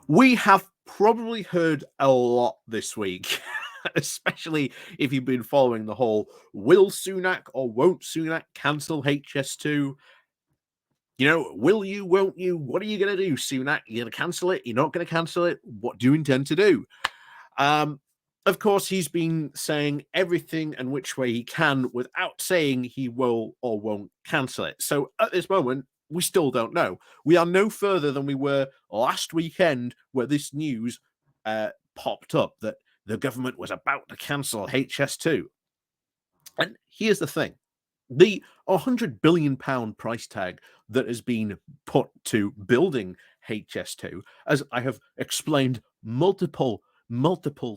We have probably heard a lot this week, especially if you've been following the whole will Sunak or won't Sunak cancel HS2? You know, will you, won't you? What are you going to do, Sunak? You're going to cancel it? You're not going to cancel it? What do you intend to do? Of course, he's been saying everything and which way he can without saying he will or won't cancel it. So at this moment, we still don't know. We are no further than we were last weekend, where this news popped up that the government was about to cancel HS2. And here's the thing. The £100 billion price tag that has been put to building HS2, as I have explained multiple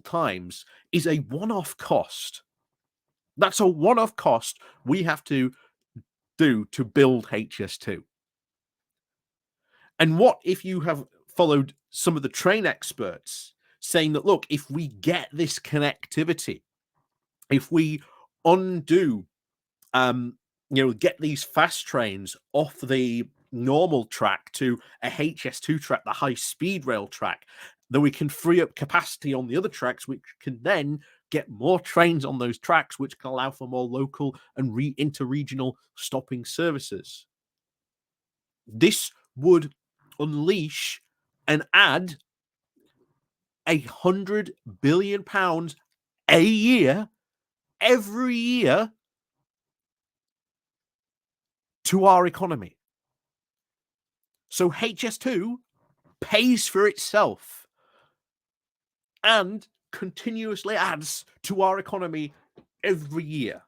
times, is a one-off cost. That's a one-off cost we have to do to build HS2. And what if you have followed some of the train experts saying that, look, if we get this connectivity, if we undo get these fast trains off the normal track to a HS2 track, the high speed rail track, then we can free up capacity on the other tracks, which can then get more trains on those tracks, which can allow for more local and inter-regional stopping services. This would unleash and add £100 billion a year, every year, to our economy. So HS2 pays for itself and continuously adds to our economy every year.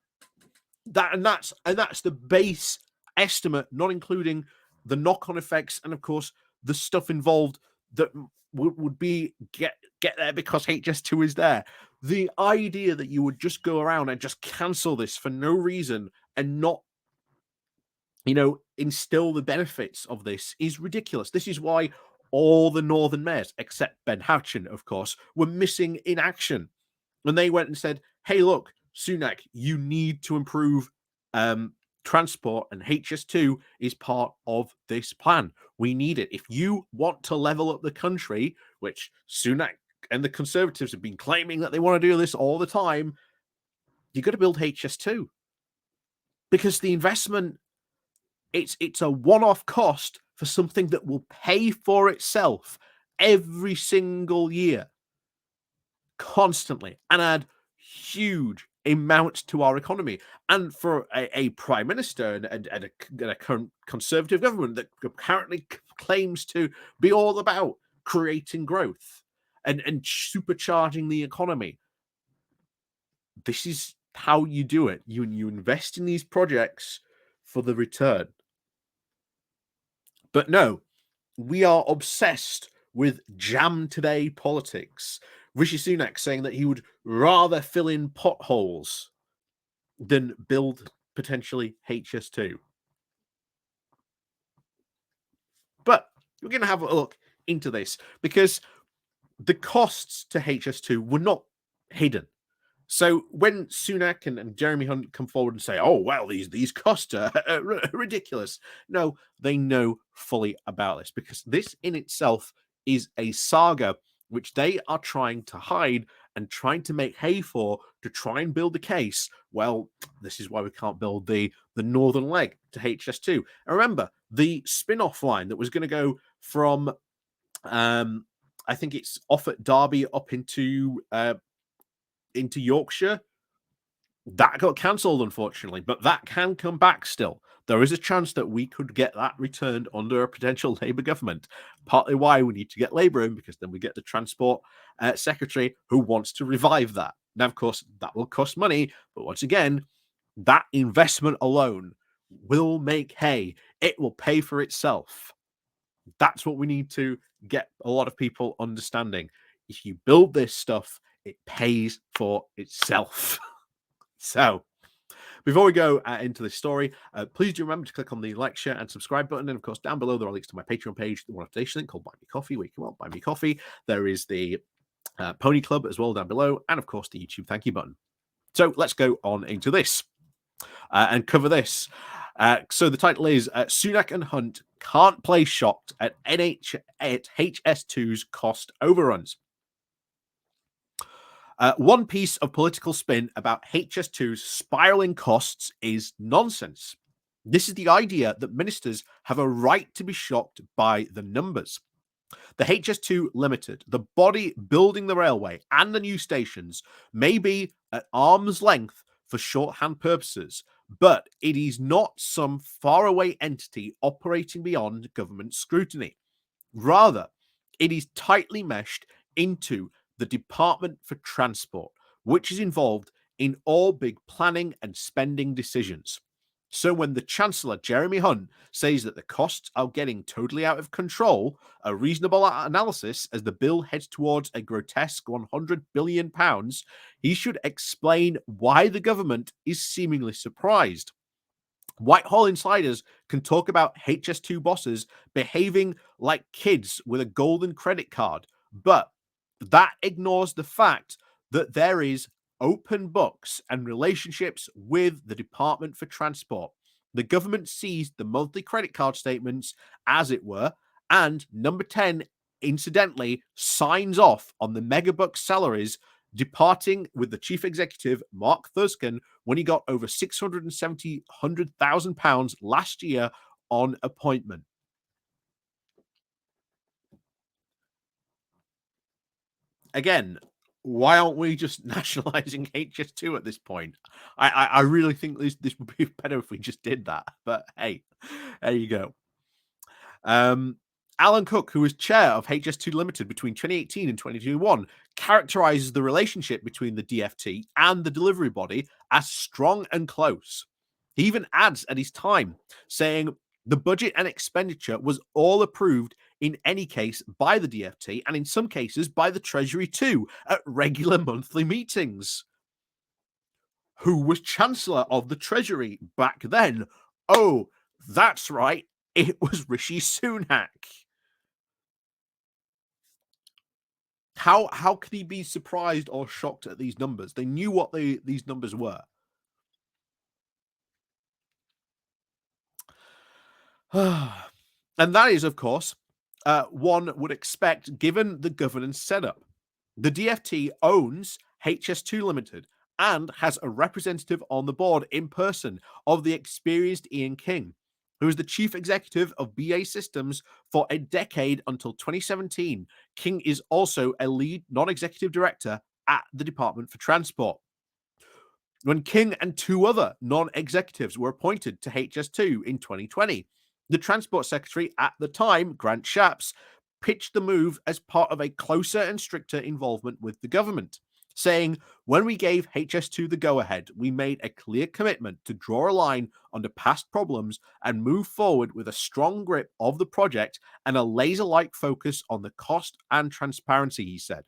That's the base estimate, not including the knock-on effects and, of course, the stuff involved that would be get there because HS2 is there. The idea that you would just go around and just cancel this for no reason and not instill the benefits of this is ridiculous. This is why all the northern mayors, except Ben Houchen, of course, were missing in action. When they went and said, hey, look, Sunak, you need to improve transport, and HS2 is part of this plan. We need it. If you want to level up the country, which Sunak and the Conservatives have been claiming that they want to do this all the time, you've got to build HS2. Because the investment, it's a one-off cost for something that will pay for itself every single year, constantly, and add huge amounts to our economy. And for a prime minister and a current Conservative government that apparently claims to be all about creating growth and supercharging the economy, this is how you do it. You invest in these projects for the return. But no, we are obsessed with jam today politics. Rishi Sunak saying that he would rather fill in potholes than build potentially HS2. But we're going to have a look into this because the costs to HS2 were not hidden. So when Sunak and Jeremy Hunt come forward and say, oh, well, these costs are ridiculous. No, they know fully about this because this in itself is a saga which they are trying to hide and trying to make hay for to try and build the case. Well, this is why we can't build the northern leg to HS2. And remember, the spin-off line that was going to go from, I think it's off at Derby up into Yorkshire, that got cancelled, unfortunately, but that can come back still. There is a chance that we could get that returned under a potential Labour government. Partly why we need to get Labour in, because then we get the Transport Secretary who wants to revive that. Now, of course, that will cost money, but once again, that investment alone will make hay. It will pay for itself. That's what we need to get a lot of people understanding. If you build this stuff, it pays for itself. So, before we go into this story, please do remember to click on the like, share, and subscribe button. And of course, down below, there are links to my Patreon page, the one of today's link called Buy Me Coffee, where you can buy me coffee. There is the Pony Club as well down below, and of course, the YouTube thank you button. So, let's go on into this and cover this. So the title is Sunak and Hunt can't play shocked at HS2's cost overruns. One piece of political spin about HS2's spiraling costs is nonsense. This is the idea that ministers have a right to be shocked by the numbers. The HS2 Limited, the body building the railway and the new stations, may be at arm's length for shorthand purposes, but it is not some faraway entity operating beyond government scrutiny. Rather, it is tightly meshed into the Department for Transport, which is involved in all big planning and spending decisions. So when the Chancellor, Jeremy Hunt, says that the costs are getting totally out of control, a reasonable analysis as the bill heads towards a grotesque £100 billion, he should explain why the government is seemingly surprised. Whitehall insiders can talk about HS2 bosses behaving like kids with a golden credit card, but that ignores the fact that there is open books and relationships with the Department for Transport. The government seized the monthly credit card statements, as it were, and number 10, incidentally, signs off on the megabuck salaries, departing with the chief executive, Mark Thurston, when he got over £670,000 last year on appointment. Again, why aren't we just nationalizing HS2 at this point? I really think this would be better if we just did that. But hey, there you go. Alan Cook, who was chair of HS2 Limited between 2018 and 2021, characterizes the relationship between the DFT and the delivery body as strong and close. He even adds at his time, saying the budget and expenditure was all approved in any case by the DFT and in some cases by the Treasury too at regular monthly meetings. Who was Chancellor of the Treasury back then? Oh, that's right. It was Rishi Sunak. How could he be surprised or shocked at these numbers? They knew what these numbers were. And that is, of course, one would expect given the governance setup. The DFT owns HS2 Limited and has a representative on the board in person of the experienced Ian King, who was the chief executive of BA Systems for a decade until 2017. King is also a lead non-executive director at the Department for Transport. When King and two other non-executives were appointed to HS2 in 2020, the Transport Secretary at the time, Grant Shapps, pitched the move as part of a closer and stricter involvement with the government, saying, when we gave HS2 the go-ahead, we made a clear commitment to draw a line under past problems and move forward with a strong grip of the project and a laser-like focus on the cost and transparency, he said.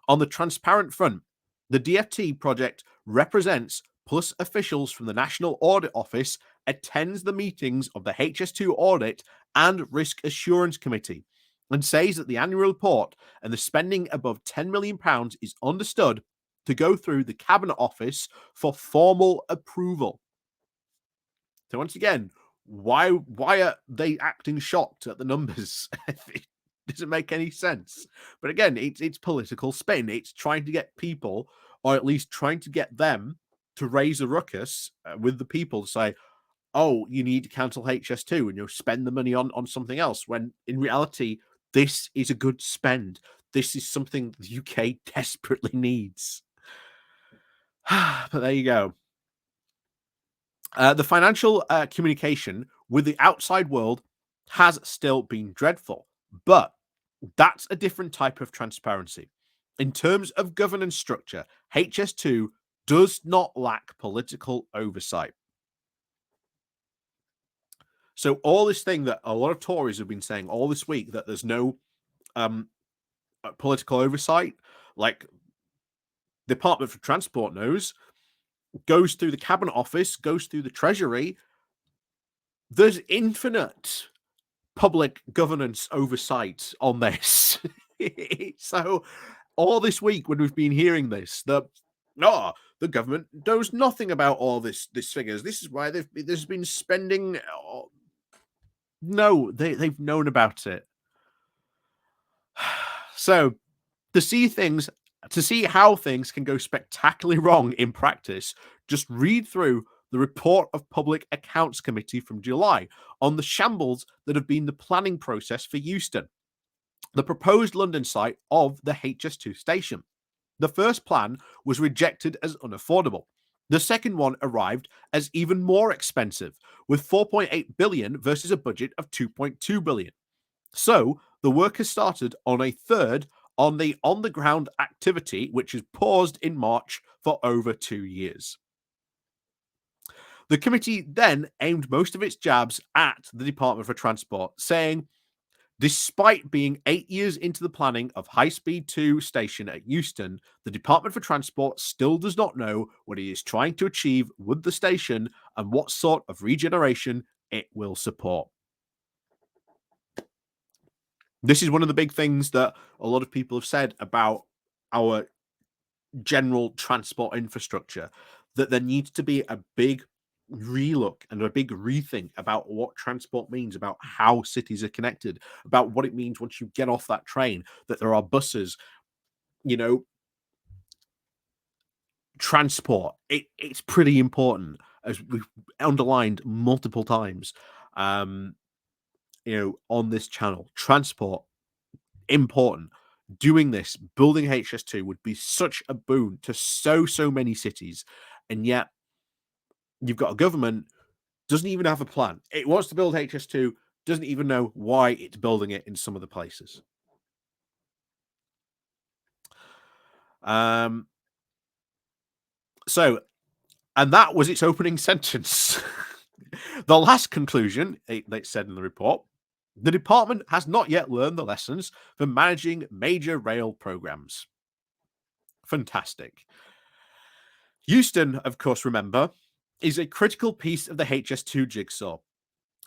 On the transparent front, the DFT project represents, plus officials from the National Audit Office, attends the meetings of the HS2 Audit and Risk Assurance Committee, and says that the annual report and the spending above £10 million is understood to go through the Cabinet Office for formal approval. So once again, why are they acting shocked at the numbers? It doesn't make any sense. But again, it's political spin. It's trying to get people, or at least trying to get them to raise a ruckus with the people to say, oh, you need to cancel HS2 and you'll spend the money on something else. When in reality, this is a good spend. This is something the UK desperately needs. But there you go. The financial communication with the outside world has still been dreadful, but that's a different type of transparency. In terms of governance structure, HS2 does not lack political oversight. So all this thing that a lot of Tories have been saying all this week, that there's no political oversight, like the Department for Transport knows, goes through the Cabinet Office, goes through the Treasury. There's infinite public governance oversight on this. So all this week when we've been hearing this, that Oh, the government knows nothing about all this figures. This is why there's been spending. Oh, no, they've known about it. So to see things, to see how things can go spectacularly wrong in practice, just read through the report of Public Accounts Committee from July on the shambles that have been the planning process for Euston, the proposed London site of the HS2 station. The first plan was rejected as unaffordable. The second one arrived as even more expensive, with 4.8 billion versus a budget of 2.2 billion. So the work has started on a third on the ground activity, which is paused in March for over 2 years. The committee then aimed most of its jabs at the Department for Transport, saying, despite being 8 years into the planning of High Speed 2 station at Euston, the Department for Transport still does not know what it is trying to achieve with the station and what sort of regeneration it will support. This is one of the big things that a lot of people have said about our general transport infrastructure, that there needs to be a big relook and a big rethink about what transport means, about how cities are connected, about what it means once you get off that train, that there are buses, you know, transport. It's pretty important, as we've underlined multiple times, um, on this channel. Transport important. Doing this, building HS2 would be such a boon to so many cities, and yet you've got a government doesn't even have a plan. It wants to build HS2, doesn't even know why it's building it in some of the places. Um, so, and that was its opening sentence. The last conclusion, they said in the report, the department has not yet learned the lessons from managing major rail programs. Fantastic. Euston, of course, remember, is a critical piece of the HS2 jigsaw.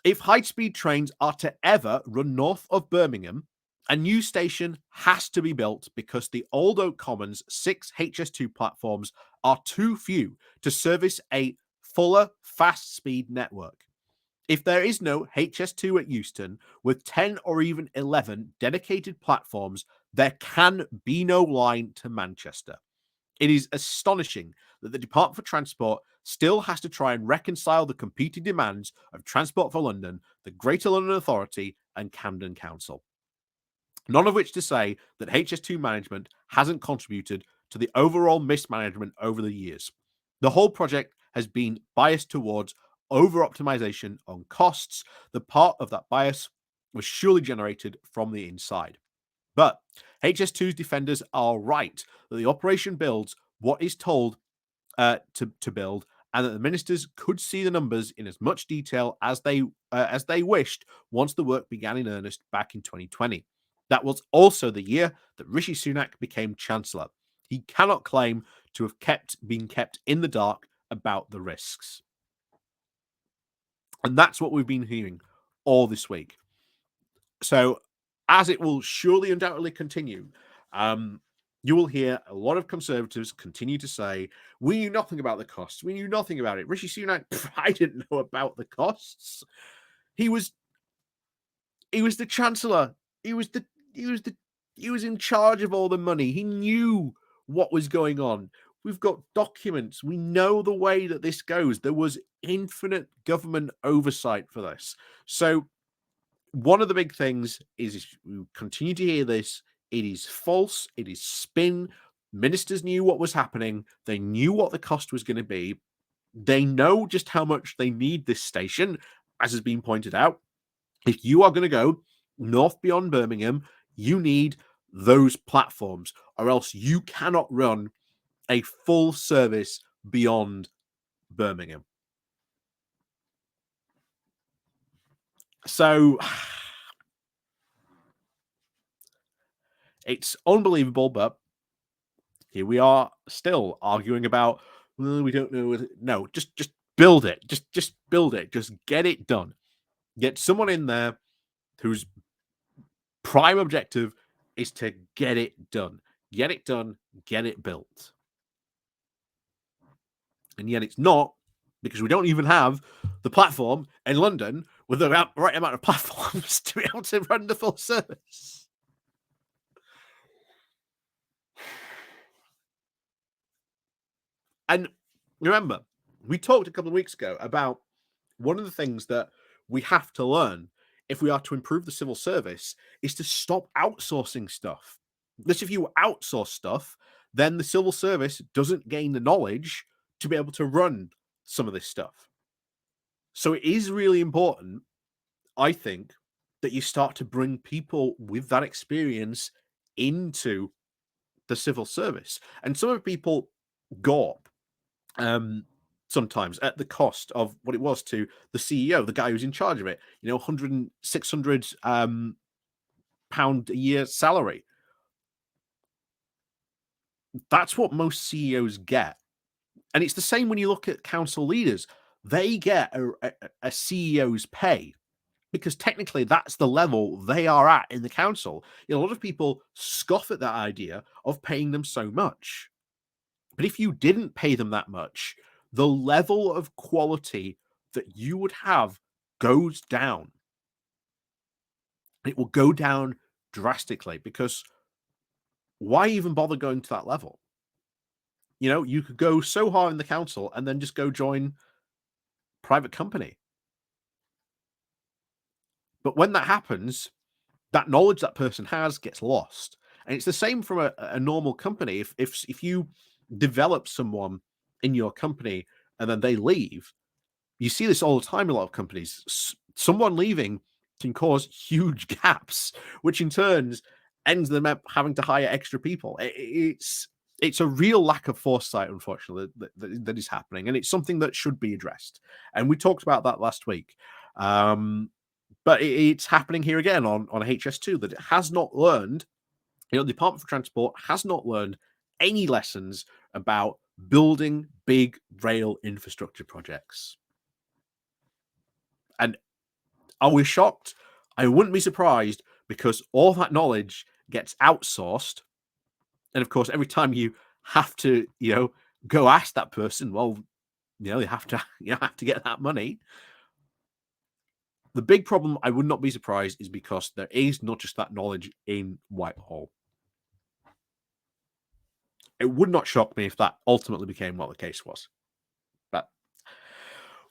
If high-speed trains are to ever run north of Birmingham, a new station has to be built because the Old Oak Commons 6 HS2 platforms are too few to service a fuller fast-speed network. If there is no HS2 at Euston with 10 or even 11 dedicated platforms, there can be no line to Manchester. It is astonishing that the Department for Transport still has to try and reconcile the competing demands of Transport for London, the Greater London Authority, and Camden Council. None of which to say that HS2 management hasn't contributed to the overall mismanagement over the years. The whole project has been biased towards over optimization on costs. The part of that bias was surely generated from the inside. But HS2's defenders are right that the operation builds what is told to build, and that the ministers could see the numbers in as much detail as they wished once the work began in earnest back in 2020. That was also the year that Rishi Sunak became Chancellor. He cannot claim to have been kept in the dark about the risks. And that's what we've been hearing all this week. So, as it will surely undoubtedly continue, you will hear a lot of Conservatives continue to say, we knew nothing about the costs. We knew nothing about it. Rishi Sunak, I didn't know about the costs. He was the Chancellor. He was the he was in charge of all the money. He knew what was going on. We've got documents. We know the way that this goes. There was infinite government oversight for this. So one of the big things is we continue to hear this. It is false. It is spin. Ministers knew what was happening. They knew what the cost was going to be. They know just how much they need this station, as has been pointed out. If you are going to go north beyond Birmingham, you need those platforms, or else you cannot run a full service beyond Birmingham. So it's unbelievable, but here we are still arguing about, well, we don't know. No, just build it. Just build it. Just get it done. Get someone in there whose prime objective is to get it done. Get it done. Get it built. And yet it's not, because we don't even have the platform in London with the right amount of platforms to be able to run the full service. And remember, we talked a couple of weeks ago about one of the things that we have to learn if we are to improve the civil service is to stop outsourcing stuff. Because if you outsource stuff, then the civil service doesn't gain the knowledge to be able to run some of this stuff. So it is really important, I think, that you start to bring people with that experience into the civil service. And some of the people go up sometimes at the cost of what it was to the CEO, the guy who's in charge of it, 100 and 600 pound a year salary. That's what most CEOs get. And it's the same when you look at council leaders. They get a CEO's pay because technically that's the level they are at in the council. A lot of people scoff at that idea of paying them so much. But if you didn't pay them that much, the level of quality that you would have goes down. It will go down drastically because why even bother going to that level? You could go so high in the council and then just go join private company. But when that happens, that knowledge that person has gets lost. And it's the same from a normal company. If you develop someone in your company and then they leave, you see this all the time in a lot of companies. Someone leaving can cause huge gaps, which in turns ends them up having to hire extra people. It's a real lack of foresight, unfortunately, that is happening, and it's something that should be addressed. And we talked about that last week. But it's happening here again on HS2 that it has not learned. The Department for Transport has not learned any lessons about building big rail infrastructure projects. And are we shocked? I wouldn't be surprised because all that knowledge gets outsourced. And of course, every time you have to, go ask that person, well, you have to get that money. The big problem, I would not be surprised, is because there is not just that knowledge in Whitehall. It would not shock me if that ultimately became what the case was. But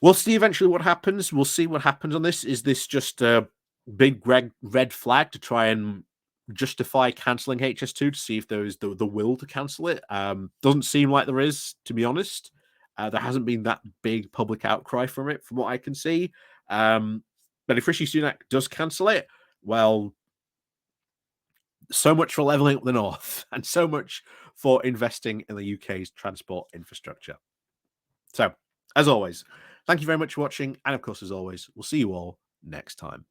we'll see eventually what happens. We'll see what happens on this. Is this just a big red flag to try and justify cancelling HS2 to see if there is the will to cancel it? Doesn't seem like there is, to be honest. There hasn't been that big public outcry from it, from what I can see. But if Rishi Sunak does cancel it, well, so much for levelling up the north and so much for investing in the UK's transport infrastructure. So, as always, thank you very much for watching. And of course, as always, we'll see you all next time.